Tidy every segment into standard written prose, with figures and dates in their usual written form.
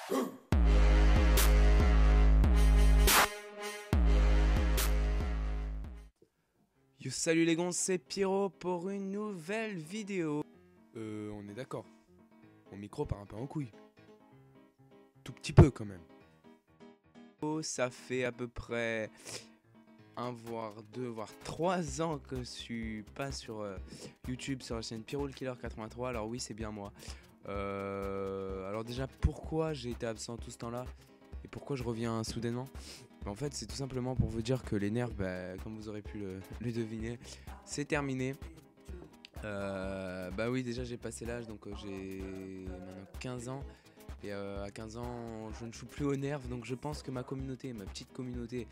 Yo, salut les gonzes, c'est Pierrot pour une nouvelle vidéo. On est d'accord. Mon micro part un peu en couille. Tout petit peu quand même. Oh, ça fait à peu près 1 voire 2 voire 3 ans que je suis pas sur YouTube, sur la chaîne Pierrot le Killer 83. Alors oui, c'est bien moi. Alors déjà, pourquoi j'ai été absent tout ce temps-là et pourquoi je reviens soudainement? En fait, c'est tout simplement pour vous dire que les nerfs, comme vous aurez pu le deviner, c'est terminé. Bah oui, déjà j'ai passé l'âge, donc j'ai maintenant 15 ans. Et à 15 ans, je ne joue plus aux nerfs, donc je pense que ma communauté, ma petite communauté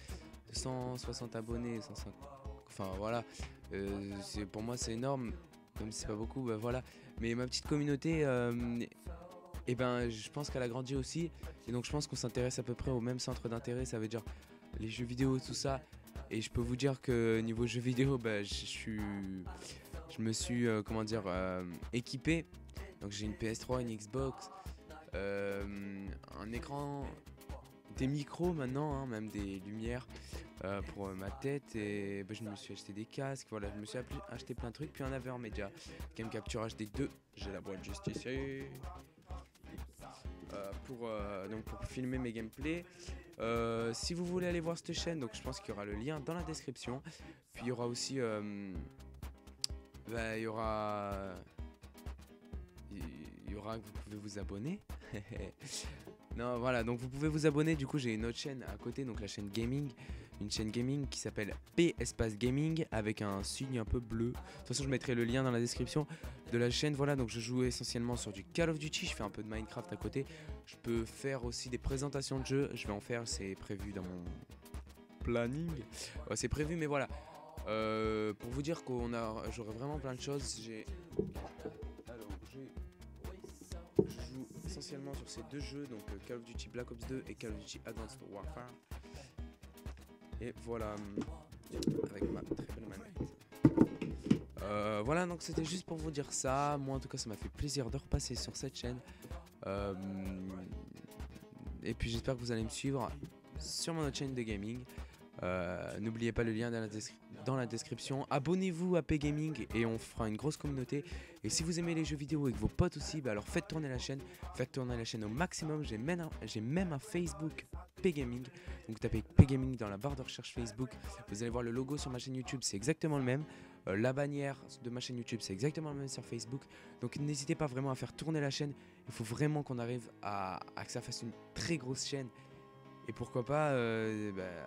de 160 abonnés, 150, enfin voilà, pour moi c'est énorme, même si c'est pas beaucoup, bah voilà. Mais ma petite communauté, et je pense qu'elle a grandi aussi, et donc je pense qu'on s'intéresse à peu près au même centre d'intérêt, ça veut dire les jeux vidéo, tout ça. Et je peux vous dire que niveau jeux vidéo, je me suis équipé. Donc j'ai une PS3, une Xbox, un écran, des micros maintenant, hein, même des lumières pour ma tête. Et je me suis acheté des casques, voilà, je me suis acheté plein de trucs. Puis un Avermedia, Game Capture HD 2, j'ai la boîte juste ici. Pour filmer mes gameplays. Si vous voulez aller voir cette chaîne, donc je pense qu'il y aura le lien dans la description. Puis il y aura aussi il y aura que vous pouvez vous abonner. Non, voilà, donc vous pouvez vous abonner. Du coup, j'ai une autre chaîne à côté, donc la chaîne gaming, une chaîne gaming qui s'appelle P Espace Gaming avec un signe un peu bleu. De toute façon, je mettrai le lien dans la description de la chaîne. Voilà, donc je joue essentiellement sur du Call of Duty, je fais un peu de Minecraft à côté. Je peux faire aussi des présentations de jeux, je vais en faire, c'est prévu dans mon planning. C'est prévu, mais voilà. Pour vous dire j'aurai vraiment plein de choses. Je joue essentiellement sur ces deux jeux, donc Call of Duty Black Ops 2 et Call of Duty Advanced Warfare. Et voilà, avec ma très belle manette. Voilà, donc c'était juste pour vous dire ça. Moi en tout cas, ça m'a fait plaisir de repasser sur cette chaîne. Et puis j'espère que vous allez me suivre sur mon autre chaîne de gaming. N'oubliez pas le lien dans la description. Abonnez-vous à P-Gaming et on fera une grosse communauté. Et si vous aimez les jeux vidéo et que vos potes aussi, alors faites tourner la chaîne. Faites tourner la chaîne au maximum. J'ai même un Facebook P-Gaming. Donc tapez P-Gaming dans la barre de recherche Facebook. Vous allez voir le logo sur ma chaîne YouTube, c'est exactement le même. La bannière de ma chaîne YouTube, c'est exactement le même sur Facebook. Donc n'hésitez pas vraiment à faire tourner la chaîne. Il faut vraiment qu'on arrive à que ça fasse une très grosse chaîne. Et pourquoi pas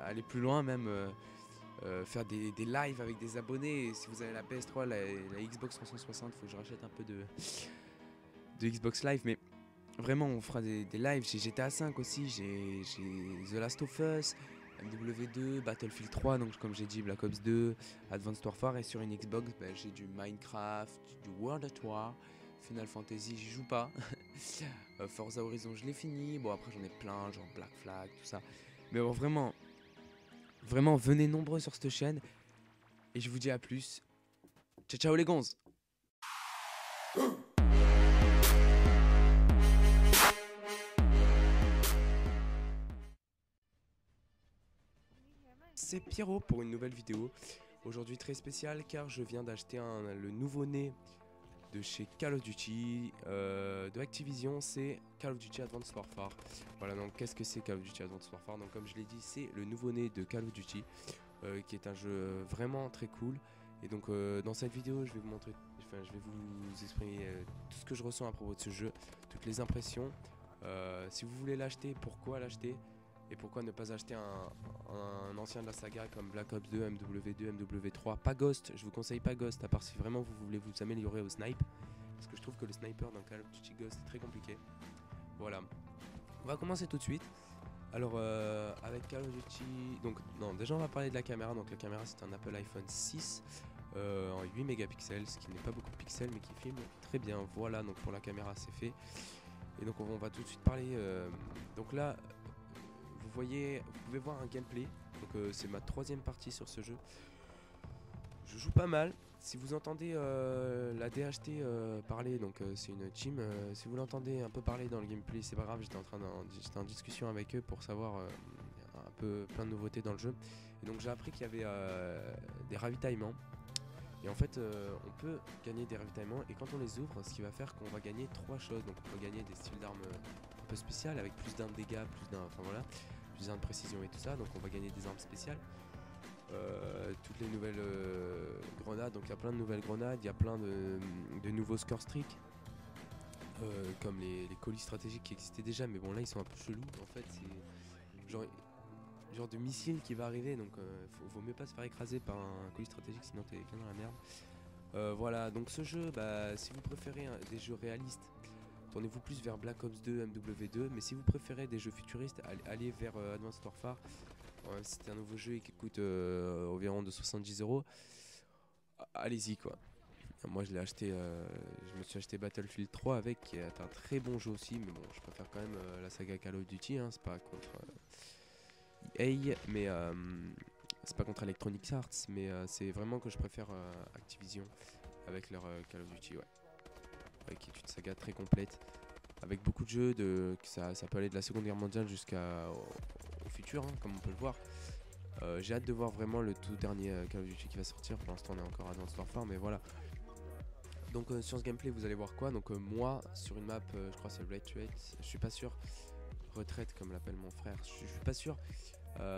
aller plus loin, même faire des lives avec des abonnés. Et si vous avez la PS3, la Xbox 360, il faut que je rachète un peu de Xbox Live. Mais vraiment, on fera des lives. J'ai GTA 5 aussi, j'ai The Last of Us, MW2, Battlefield 3, donc comme j'ai dit, Black Ops 2, Advanced Warfare. Et sur une Xbox, j'ai du Minecraft, du World at War, Final Fantasy, j'y joue pas. Forza Horizon, je l'ai fini. Bon, après, j'en ai plein, genre Black Flag, tout ça. Mais bon, vraiment, venez nombreux sur cette chaîne. Et je vous dis à plus. Ciao, ciao les gonzes. C'est Pierrot pour une nouvelle vidéo. Aujourd'hui très spéciale car je viens d'acheter le nouveau-né de chez Call of Duty, de Activision, c'est Call of Duty Advanced Warfare. Voilà, donc qu'est-ce que c'est Call of Duty Advanced Warfare? Donc comme je l'ai dit, c'est le nouveau-né de Call of Duty, qui est un jeu vraiment très cool. Et donc dans cette vidéo, je vais vous montrer, je vais vous exprimer tout ce que je ressens à propos de ce jeu, toutes les impressions. Si vous voulez l'acheter, pourquoi l'acheter? Et pourquoi ne pas acheter un ancien de la saga comme Black Ops 2, MW2, MW3, pas Ghost, je vous conseille pas Ghost, à part si vraiment vous voulez vous améliorer au snipe. Parce que je trouve que le sniper dans Call of Duty Ghost est très compliqué. Voilà. On va commencer tout de suite. Alors avec Call of Duty... Donc non, déjà on va parler de la caméra. Donc la caméra c'est un Apple iPhone 6 en 8 mégapixels, ce qui n'est pas beaucoup de pixels mais qui filme très bien. Voilà, donc pour la caméra c'est fait. Et donc on va tout de suite parler... donc là... vous pouvez voir un gameplay, donc c'est ma 3e partie sur ce jeu. Je joue pas mal, si vous entendez la DHT parler, donc c'est une team, si vous l'entendez un peu parler dans le gameplay, c'est pas grave, j'étais en discussion avec eux pour savoir un peu plein de nouveautés dans le jeu. Et donc j'ai appris qu'il y avait des ravitaillements. Et en fait, on peut gagner des ravitaillements, et quand on les ouvre, ce qui va faire qu'on va gagner 3 choses. Donc on va gagner des styles d'armes un peu spéciales avec plus d'un de dégâts, plus d'un de précision et tout ça. Donc on va gagner des armes spéciales. Toutes les nouvelles grenades, donc il y a plein de nouvelles grenades, il y a plein de nouveaux score streaks, comme les colis stratégiques qui existaient déjà, mais bon là ils sont un peu chelous. En fait c'est genre de missile qui va arriver, donc vaut mieux pas se faire écraser par un colis stratégique, sinon t'es bien dans la merde. Voilà, donc ce jeu, si vous préférez des jeux réalistes, tournez-vous plus vers Black Ops 2, MW2, mais si vous préférez des jeux futuristes, allez vers Advanced Warfare. C'est un nouveau jeu qui coûte environ de 70 €. Allez-y quoi. Moi je l'ai acheté, je me suis acheté Battlefield 3 avec, qui est un très bon jeu aussi, mais bon, je préfère quand même la saga Call of Duty, hein, c'est pas contre EA, mais c'est pas contre Electronic Arts, mais c'est vraiment que je préfère Activision avec leur Call of Duty, qui est une saga très complète, avec beaucoup de jeux, ça peut aller de la Seconde Guerre mondiale jusqu'au futur, hein, comme on peut le voir. J'ai hâte de voir vraiment le tout dernier Call of Duty qui va sortir. Pour l'instant on est encore à Advanced Warfare, mais voilà. Donc sur ce gameplay vous allez voir quoi. Donc moi sur une map, je crois c'est Retraite, je suis pas sûr, retraite comme l'appelle mon frère, je suis pas sûr,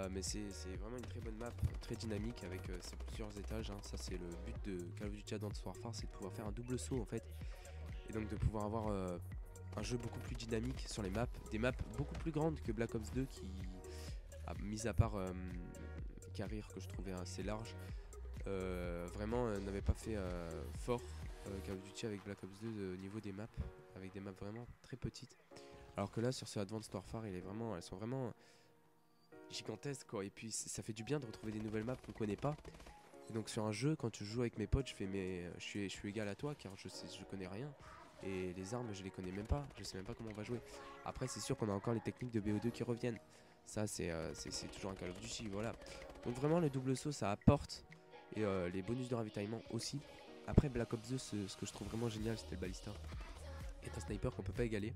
mais c'est vraiment une très bonne map, très dynamique, avec ses plusieurs étages, hein. Ça c'est le but de Call of Duty Advanced Warfare, c'est de pouvoir faire un double saut en fait, et donc de pouvoir avoir un jeu beaucoup plus dynamique sur les maps, des maps beaucoup plus grandes que Black Ops 2 qui, mis à part Carrier que je trouvais assez large, vraiment n'avait pas fait fort Call of Duty avec Black Ops 2 au niveau des maps, avec des maps vraiment très petites. Alors que là sur ce Advanced Warfare elles sont vraiment gigantesques quoi, et puis ça fait du bien de retrouver des nouvelles maps qu'on connaît pas. Et donc sur un jeu, quand je joue avec mes potes, je suis égal à toi car je connais rien. Et les armes je les connais même pas, je sais même pas comment on va jouer. Après c'est sûr qu'on a encore les techniques de BO2 qui reviennent. Ça c'est toujours un Call of Duty, voilà. Donc vraiment le double saut ça apporte, et les bonus de ravitaillement aussi. Après Black Ops 2, ce que je trouve vraiment génial, c'était le Ballista, qui est un sniper qu'on peut pas égaler.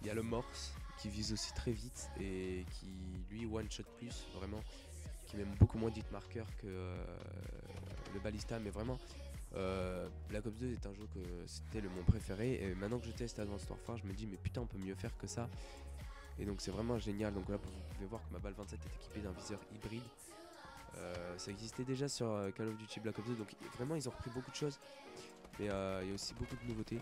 Il y a le Morse qui vise aussi très vite et qui lui one shot plus, vraiment, qui met beaucoup moins d'hit marker que le Ballista, mais vraiment Black Ops 2 est un jeu que c'était mon préféré, et maintenant que je teste Advanced Warfare je me dis mais putain on peut mieux faire que ça, et donc c'est vraiment génial. Donc là vous pouvez voir que ma balle 27 est équipée d'un viseur hybride, ça existait déjà sur Call of Duty Black Ops 2, donc vraiment ils ont repris beaucoup de choses, mais il y a aussi beaucoup de nouveautés.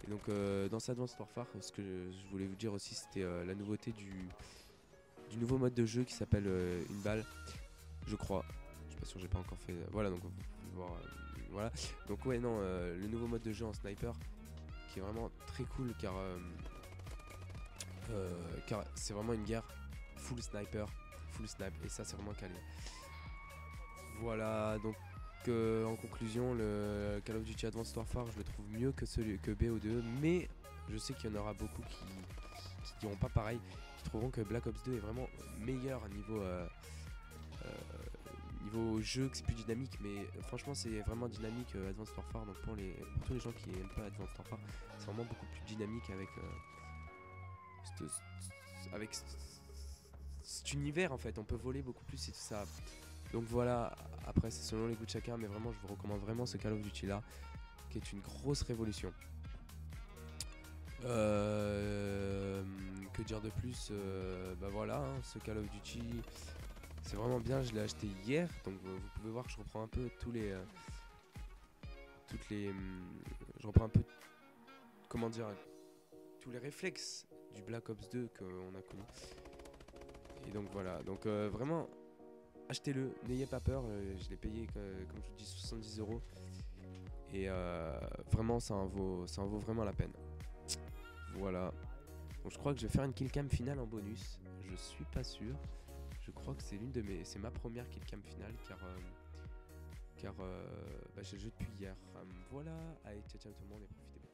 Et donc dans cet Advanced Warfare, ce que je voulais vous dire aussi, c'était la nouveauté du nouveau mode de jeu qui s'appelle une balle, je crois. Je suis pas sûr, j'ai pas encore fait. Voilà, donc vous pouvez voir. Voilà. Donc ouais, non, le nouveau mode de jeu en sniper qui est vraiment très cool, car c'est vraiment une guerre full sniper, full snipe, et ça c'est vraiment calé. Voilà, donc en conclusion, le Call of Duty Advanced Warfare je le trouve mieux que BO2, mais je sais qu'il y en aura beaucoup qui diront pas pareil, qui trouveront que Black Ops 2 est vraiment meilleur niveau niveau jeu, que c'est plus dynamique, mais franchement c'est vraiment dynamique Advanced Warfare. Donc pour tous les gens qui aiment pas Advanced Warfare, c'est vraiment beaucoup plus dynamique avec cet univers en fait, on peut voler beaucoup plus et tout ça. Donc voilà, après c'est selon les goûts de chacun, mais vraiment je vous recommande vraiment ce Call of Duty là, qui est une grosse révolution. Que dire de plus, voilà, hein, ce Call of Duty c'est vraiment bien, je l'ai acheté hier, donc vous pouvez voir que je reprends un peu je reprends un peu, comment dire, tous les réflexes du Black Ops 2 qu'on a connu. Et donc voilà, donc vraiment achetez-le, n'ayez pas peur, je l'ai payé comme je vous dis 70 €, et vraiment ça en vaut vraiment la peine. Voilà, donc je crois que je vais faire une killcam finale en bonus, je suis pas sûr. Je crois que c'est ma première killcam finale, car j'ai le jeu depuis hier. Voilà, allez ciao ciao tout le monde et profitez bien.